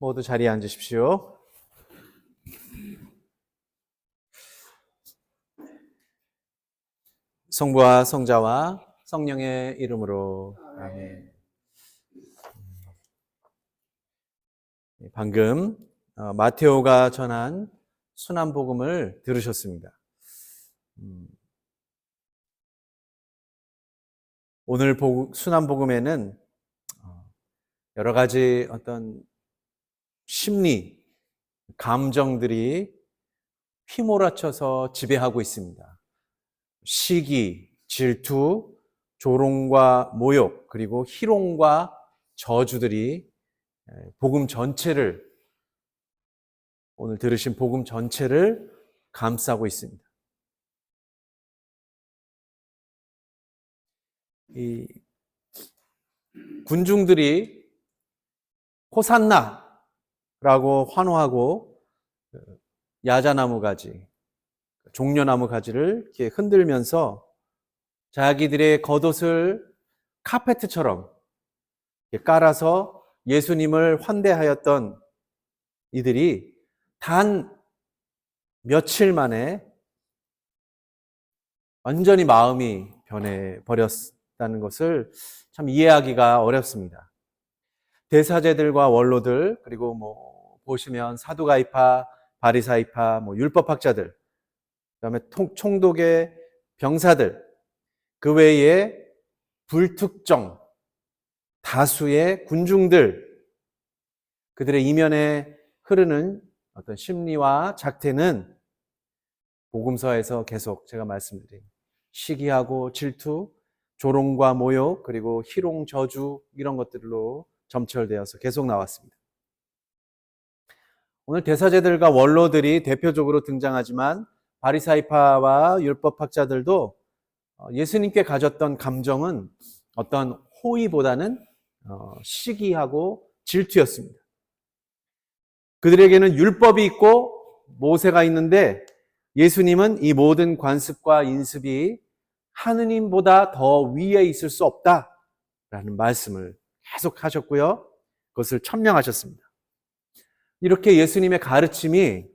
모두 자리에 앉으십시오. 성부와 성자와 성령의 이름으로 아멘. 방금 마테오가 전한 순환복음을 들으셨습니다. 오늘 순환복음에는 여러 가지 어떤 심리, 감정들이 휘몰아쳐서 지배하고 있습니다. 시기, 질투, 조롱과 모욕, 그리고 희롱과 저주들이 복음 전체를, 오늘 들으신 복음 전체를 감싸고 있습니다. 이 군중들이 호산나라고 환호하고 야자나무 가지, 종려나무 가지를 이렇게 흔들면서 자기들의 겉옷을 카페트처럼 깔아서 예수님을 환대하였던 이들이 단 며칠 만에 완전히 마음이 변해버렸다는 것을 참 이해하기가 어렵습니다. 대사제들과 원로들, 그리고 보시면 사두가이파, 바리사이파, 율법학자들, 그다음에 총독의 병사들, 그 외에 불특정 다수의 군중들, 그들의 이면에 흐르는 어떤 심리와 작태는 복음서에서 계속 제가 말씀드린 시기하고 질투, 조롱과 모욕, 그리고 희롱, 저주 이런 것들로 점철되어서 계속 나왔습니다. 오늘 대사제들과 원로들이 대표적으로 등장하지만 바리사이파와 율법학자들도 예수님께 가졌던 감정은 어떤 호의보다는 시기하고 질투였습니다. 그들에게는 율법이 있고 모세가 있는데 예수님은 이 모든 관습과 인습이 하느님보다 더 위에 있을 수 없다라는 말씀을 계속 하셨고요. 그것을 천명하셨습니다. 이렇게 예수님의 가르침이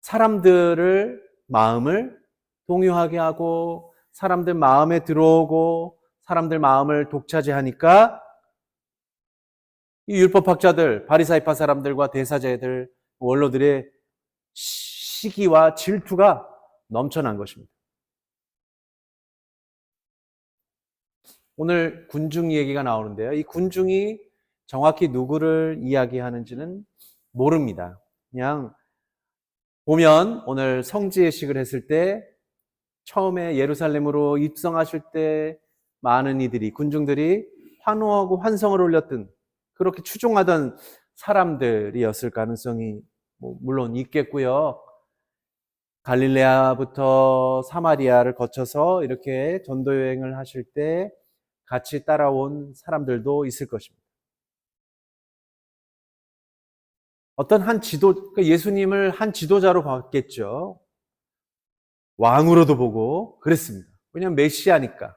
사람들을 마음을 동요하게 하고 사람들 마음에 들어오고 사람들 마음을 독차지하니까 이 율법학자들, 바리사이파 사람들과 대사제들, 원로들의 시기와 질투가 넘쳐난 것입니다. 오늘 군중 얘기가 나오는데요. 이 군중이 정확히 누구를 이야기하는지는 모릅니다. 그냥 보면 오늘 성지예식을 했을 때 처음에 예루살렘으로 입성하실 때 많은 이들이, 군중들이 환호하고 환성을 올렸던, 그렇게 추종하던 사람들이었을 가능성이 물론 있겠고요. 갈릴레아부터 사마리아를 거쳐서 이렇게 전도 여행을 하실 때 같이 따라온 사람들도 있을 것입니다. 어떤 예수님을 한 지도자로 봤겠죠. 왕으로도 보고 그랬습니다. 왜냐하면 메시아니까.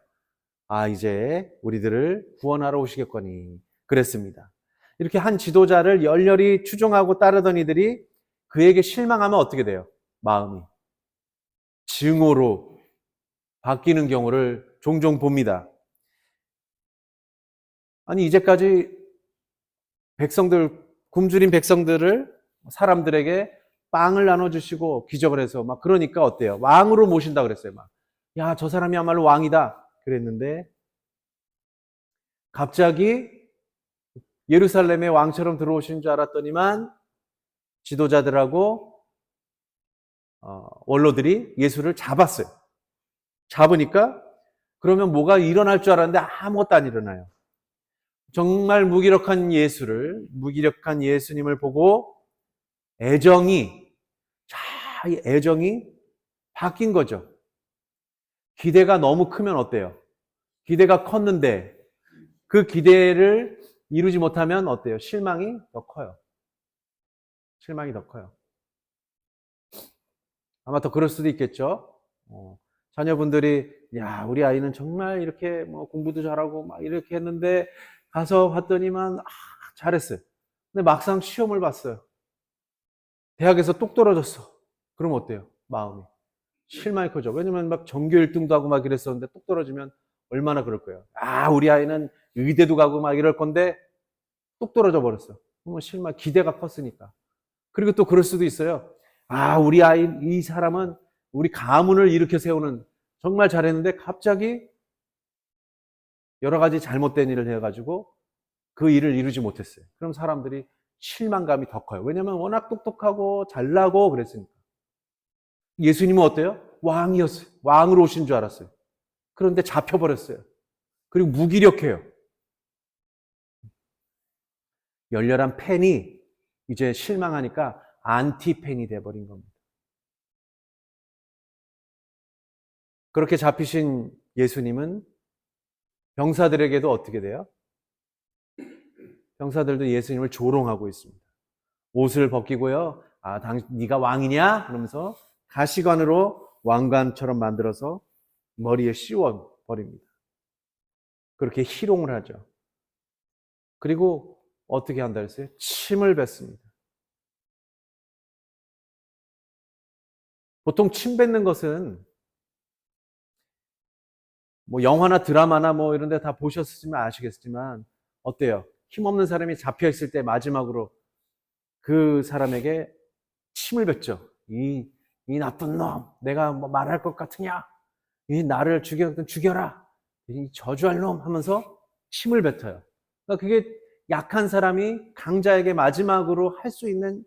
이제 우리들을 구원하러 오시겠거니 그랬습니다. 이렇게 한 지도자를 열렬히 추종하고 따르던 이들이 그에게 실망하면 어떻게 돼요? 마음이 증오로 바뀌는 경우를 종종 봅니다. 아니, 이제까지 굶주린 백성들을 사람들에게 빵을 나눠주시고 기적을 해서 그러니까 어때요? 왕으로 모신다 그랬어요. 야, 저 사람이야말로 왕이다 그랬는데 갑자기 예루살렘에 왕처럼 들어오신 줄 알았더니만 지도자들하고 원로들이 예수를 잡았어요. 잡으니까 그러면 뭐가 일어날 줄 알았는데 아무것도 안 일어나요. 정말 무기력한 예수님을 보고 애정이 바뀐 거죠. 기대가 너무 크면 어때요? 기대가 컸는데 그 기대를 이루지 못하면 어때요? 실망이 더 커요. 아마 더 그럴 수도 있겠죠. 자녀분들이 우리 아이는 정말 이렇게 공부도 잘하고 이렇게 했는데 가서 봤더니만 잘했어요. 근데 막상 시험을 봤어요. 대학에서 똑 떨어졌어. 그럼 어때요? 마음이. 실망이 커져. 왜냐면 막 전교 1등도 하고 막 이랬었는데 똑 떨어지면 얼마나 그럴 거예요. 아, 우리 아이는 의대도 가고 막 이럴 건데 똑 떨어져 버렸어. 그러면 실망, 기대가 컸으니까. 그리고 또 그럴 수도 있어요. 아, 우리 아이, 이 사람은 우리 가문을 일으켜 세우는 정말 잘했는데 갑자기 여러 가지 잘못된 일을 해가지고 그 일을 이루지 못했어요. 그럼 사람들이 실망감이 더 커요. 왜냐면 워낙 똑똑하고 잘나고 그랬으니까. 예수님은 어때요? 왕이었어요. 왕으로 오신 줄 알았어요. 그런데 잡혀버렸어요. 그리고 무기력해요. 열렬한 팬이 이제 실망하니까 안티팬이 돼버린 겁니다. 그렇게 잡히신 예수님은 병사들에게도 어떻게 돼요? 병사들도 예수님을 조롱하고 있습니다. 옷을 벗기고요. 아, 네가 왕이냐? 그러면서 가시관으로 왕관처럼 만들어서 머리에 씌워 버립니다. 그렇게 희롱을 하죠. 그리고 어떻게 한다 했어요? 침을 뱉습니다. 보통 침 뱉는 것은 뭐 영화나 드라마나 뭐 이런 데 다 보셨으면 아시겠지만 어때요? 힘없는 사람이 잡혀 있을 때 마지막으로 그 사람에게 침을 뱉죠. 이 나쁜 놈, 내가 뭐 말할 것 같으냐? 이 나를 죽여라. 이 저주할 놈 하면서 침을 뱉어요. 그러니까 그게 약한 사람이 강자에게 마지막으로 할 수 있는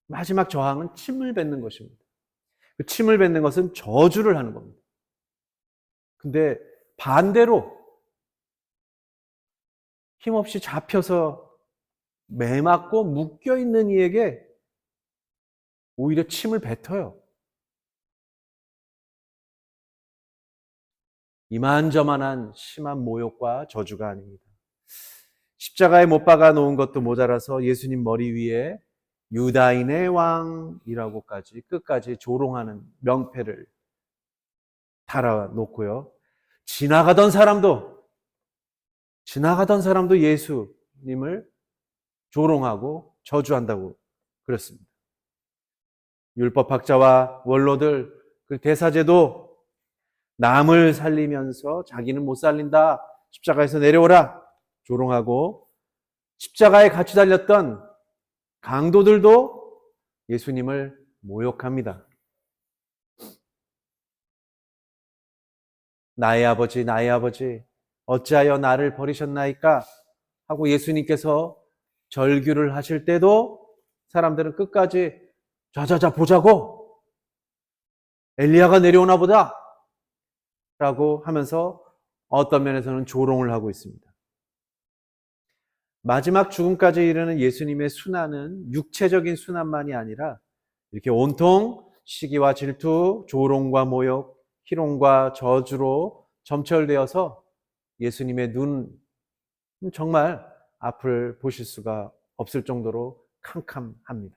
마지막 저항은 침을 뱉는 것입니다. 그 침을 뱉는 것은 저주를 하는 겁니다. 근데 반대로 힘없이 잡혀서 매맞고 묶여있는 이에게 오히려 침을 뱉어요. 이만저만한 심한 모욕과 저주가 아닙니다. 십자가에 못 박아 놓은 것도 모자라서 예수님 머리 위에 유다인의 왕이라고까지 끝까지 조롱하는 명패를 달아놓고요. 지나가던 사람도 예수님을 조롱하고 저주한다고 그랬습니다. 율법학자와 원로들, 그 대사제도 남을 살리면서 자기는 못 살린다. 십자가에서 내려오라. 조롱하고 십자가에 같이 달렸던 강도들도 예수님을 모욕합니다. 나의 아버지, 어찌하여 나를 버리셨나이까? 하고 예수님께서 절규를 하실 때도 사람들은 끝까지 자자자 보자고, 엘리야가 내려오나 보다 라고 하면서 어떤 면에서는 조롱을 하고 있습니다. 마지막 죽음까지 이르는 예수님의 순환은 육체적인 순환만이 아니라 이렇게 온통 시기와 질투, 조롱과 모욕, 희롱과 저주로 점철되어서 예수님의 눈 정말 앞을 보실 수가 없을 정도로 캄캄합니다.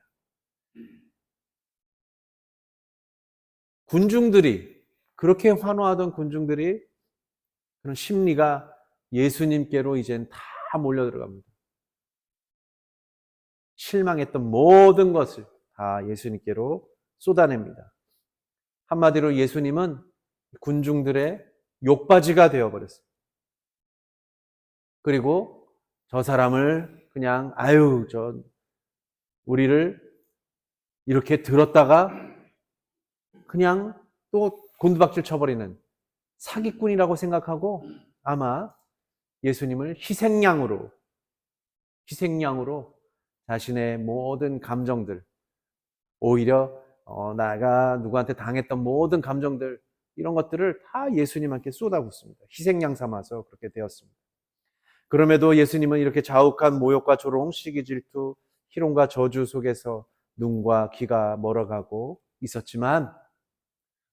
군중들이, 그렇게 환호하던 군중들이 그런 심리가 예수님께로 이젠 다 몰려 들어갑니다. 실망했던 모든 것을 다 예수님께로 쏟아냅니다. 한마디로 예수님은 군중들의 욕바지가 되어버렸어요. 그리고 저 사람을 그냥 우리를 이렇게 들었다가 그냥 또 곤두박질 쳐버리는 사기꾼이라고 생각하고 아마 예수님을 희생양으로 자신의 모든 감정들, 오히려 내가 누구한테 당했던 모든 감정들, 이런 것들을 다 예수님한테 쏟아붓습니다. 희생양 삼아서 그렇게 되었습니다. 그럼에도 예수님은 이렇게 자욱한 모욕과 조롱, 시기 질투, 희롱과 저주 속에서 눈과 귀가 멀어가고 있었지만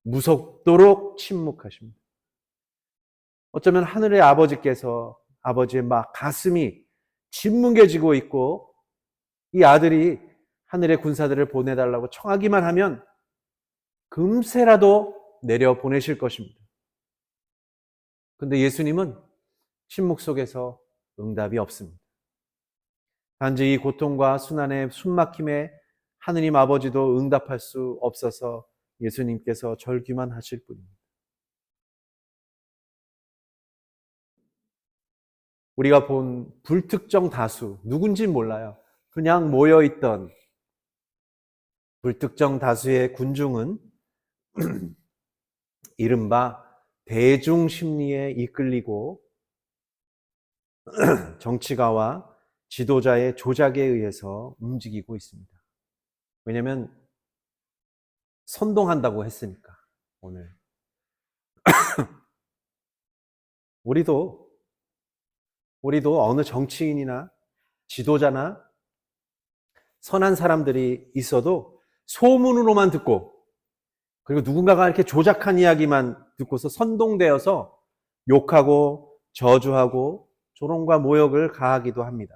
무섭도록 침묵하십니다. 어쩌면 하늘의 아버지께서 아버지의 막 가슴이 짓뭉개지고 있고 이 아들이 하늘의 군사들을 보내달라고 청하기만 하면 금세라도 내려 보내실 것입니다. 근데 예수님은 침묵 속에서 응답이 없습니다. 단지 이 고통과 순환의 숨막힘에 하느님 아버지도 응답할 수 없어서 예수님께서 절규만 하실 뿐입니다. 우리가 본 불특정 다수, 누군지 몰라요. 그냥 모여있던 불특정 다수의 군중은 이른바 대중심리에 이끌리고 정치가와 지도자의 조작에 의해서 움직이고 있습니다. 왜냐하면 선동한다고 했으니까. 오늘 우리도 어느 정치인이나 지도자나 선한 사람들이 있어도 소문으로만 듣고, 그리고 누군가가 이렇게 조작한 이야기만 듣고서 선동되어서 욕하고 저주하고 조롱과 모욕을 가하기도 합니다.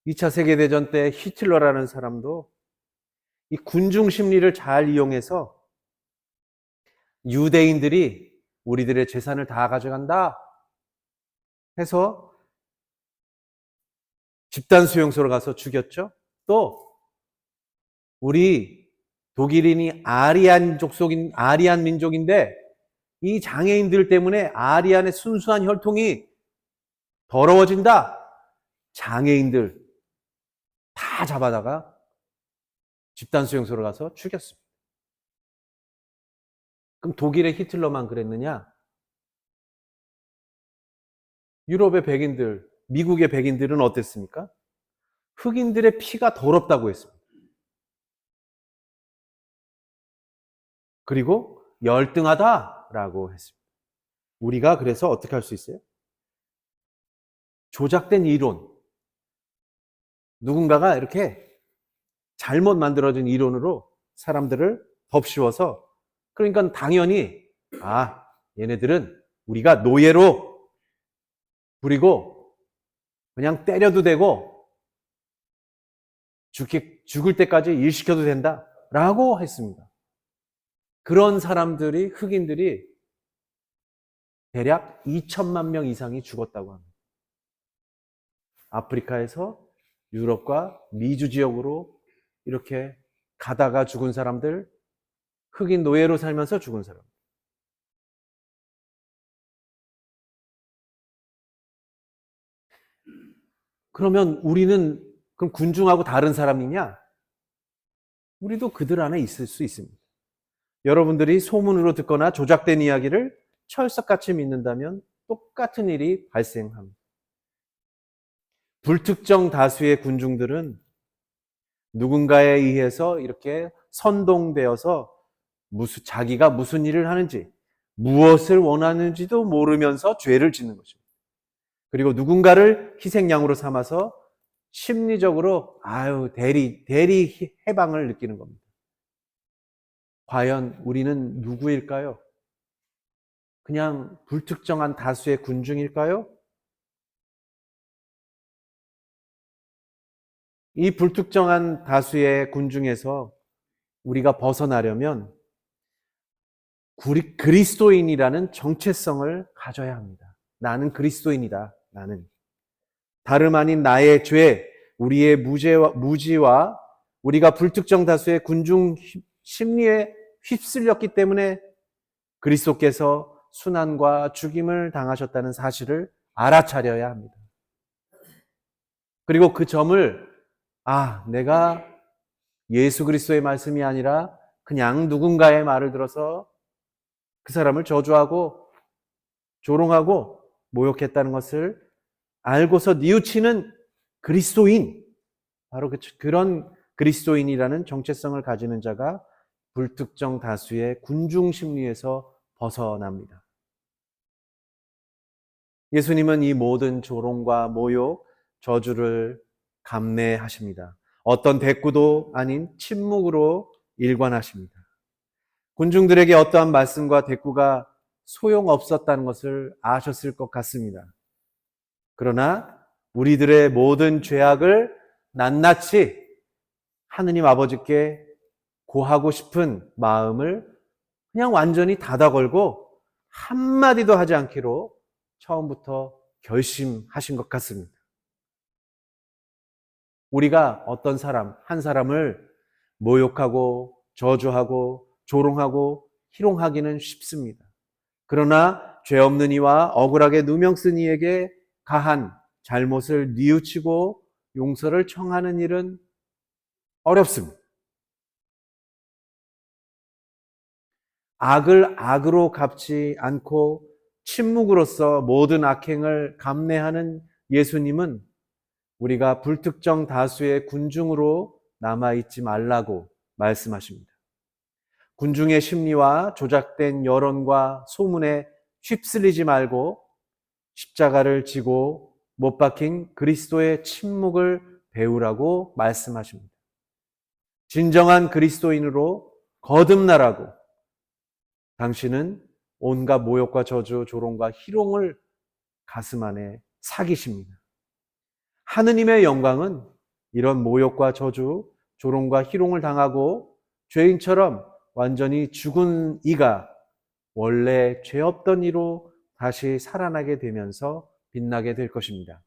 2차 세계대전 때 히틀러라는 사람도 이 군중 심리를 잘 이용해서 유대인들이 우리들의 재산을 다 가져간다 해서 집단 수용소로 가서 죽였죠. 또 우리 독일인이 아리안 민족인데 이 장애인들 때문에 아리안의 순수한 혈통이 더러워진다. 장애인들 다 잡아다가 집단 수용소로 가서 죽였습니다. 그럼 독일의 히틀러만 그랬느냐? 유럽의 백인들, 미국의 백인들은 어땠습니까? 흑인들의 피가 더럽다고 했습니다. 그리고 열등하다라고 했습니다. 우리가 그래서 어떻게 할 수 있어요? 조작된 이론, 누군가가 이렇게 잘못 만들어진 이론으로 사람들을 덮씌워서, 그러니까 당연히 얘네들은 우리가 노예로 부리고 그냥 때려도 되고 죽을 때까지 일시켜도 된다라고 했습니다. 그런 사람들이, 흑인들이 대략 2천만 명 이상이 죽었다고 합니다. 아프리카에서 유럽과 미주 지역으로 이렇게 가다가 죽은 사람들, 흑인 노예로 살면서 죽은 사람. 그러면 우리는 그럼 군중하고 다른 사람이냐? 우리도 그들 안에 있을 수 있습니다. 여러분들이 소문으로 듣거나 조작된 이야기를 철석같이 믿는다면 똑같은 일이 발생합니다. 불특정 다수의 군중들은 누군가에 의해서 이렇게 선동되어서 자기가 무슨 일을 하는지, 무엇을 원하는지도 모르면서 죄를 짓는 것입니다. 그리고 누군가를 희생양으로 삼아서 심리적으로 대리 해방을 느끼는 겁니다. 과연 우리는 누구일까요? 그냥 불특정한 다수의 군중일까요? 이 불특정한 다수의 군중에서 우리가 벗어나려면 그리스도인이라는 정체성을 가져야 합니다. 나는 그리스도인이다. 나는 다름 아닌 나의 죄, 우리의 무지와 우리가 불특정 다수의 군중 심리에 휩쓸렸기 때문에 그리스도께서 순환과 죽임을 당하셨다는 사실을 알아차려야 합니다. 그리고 그 점을 내가 예수 그리스도의 말씀이 아니라 그냥 누군가의 말을 들어서 그 사람을 저주하고 조롱하고 모욕했다는 것을 알고서 뉘우치는 그리스도인, 바로 그런 그리스도인이라는 정체성을 가지는 자가 불특정 다수의 군중 심리에서 벗어납니다. 예수님은 이 모든 조롱과 모욕, 저주를 감내하십니다. 어떤 대꾸도 아닌 침묵으로 일관하십니다. 군중들에게 어떠한 말씀과 대꾸가 소용없었다는 것을 아셨을 것 같습니다. 그러나 우리들의 모든 죄악을 낱낱이 하느님 아버지께 고하고 싶은 마음을 그냥 완전히 닫아 걸고 한마디도 하지 않기로 처음부터 결심하신 것 같습니다. 우리가 어떤 사람, 한 사람을 모욕하고 저주하고 조롱하고 희롱하기는 쉽습니다. 그러나 죄 없는 이와 억울하게 누명 쓴 이에게 가한 잘못을 뉘우치고 용서를 청하는 일은 어렵습니다. 악을 악으로 갚지 않고 침묵으로써 모든 악행을 감내하는 예수님은 우리가 불특정 다수의 군중으로 남아있지 말라고 말씀하십니다. 군중의 심리와 조작된 여론과 소문에 휩쓸리지 말고 십자가를 지고 못 박힌 그리스도의 침묵을 배우라고 말씀하십니다. 진정한 그리스도인으로 거듭나라고 당신은 온갖 모욕과 저주, 조롱과 희롱을 가슴 안에 사기십니다. 하느님의 영광은 이런 모욕과 저주, 조롱과 희롱을 당하고 죄인처럼 완전히 죽은 이가 원래 죄 없던 이로 다시 살아나게 되면서 빛나게 될 것입니다.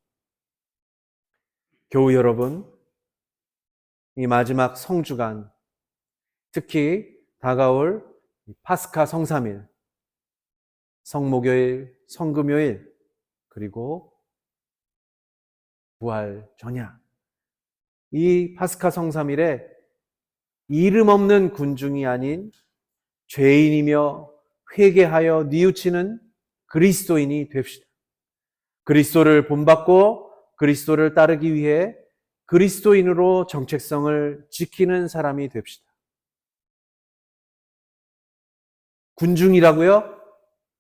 교우 여러분, 이 마지막 성주간, 특히 다가올 파스카 성삼일, 성목요일, 성금요일, 그리고 부활 전야, 이 파스카 성삼일에 이름 없는 군중이 아닌 죄인이며 회개하여 뉘우치는 그리스도인이 됩시다. 그리스도를 본받고 그리스도를 따르기 위해 그리스도인으로 정체성을 지키는 사람이 됩시다. 군중이라고요?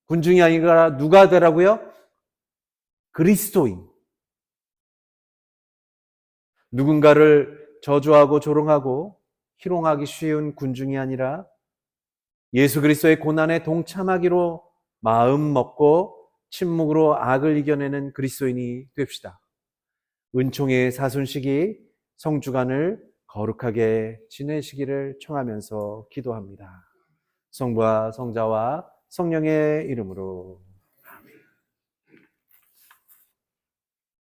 군중이 아니라 누가 되라고요? 그리스도인. 누군가를 저주하고 조롱하고 희롱하기 쉬운 군중이 아니라 예수 그리스도의 고난에 동참하기로 마음 먹고 침묵으로 악을 이겨내는 그리스도인이 됩시다. 은총의 사순식이 성주간을 거룩하게 지내시기를 청하면서 기도합니다. 성부와 성자와 성령의 이름으로.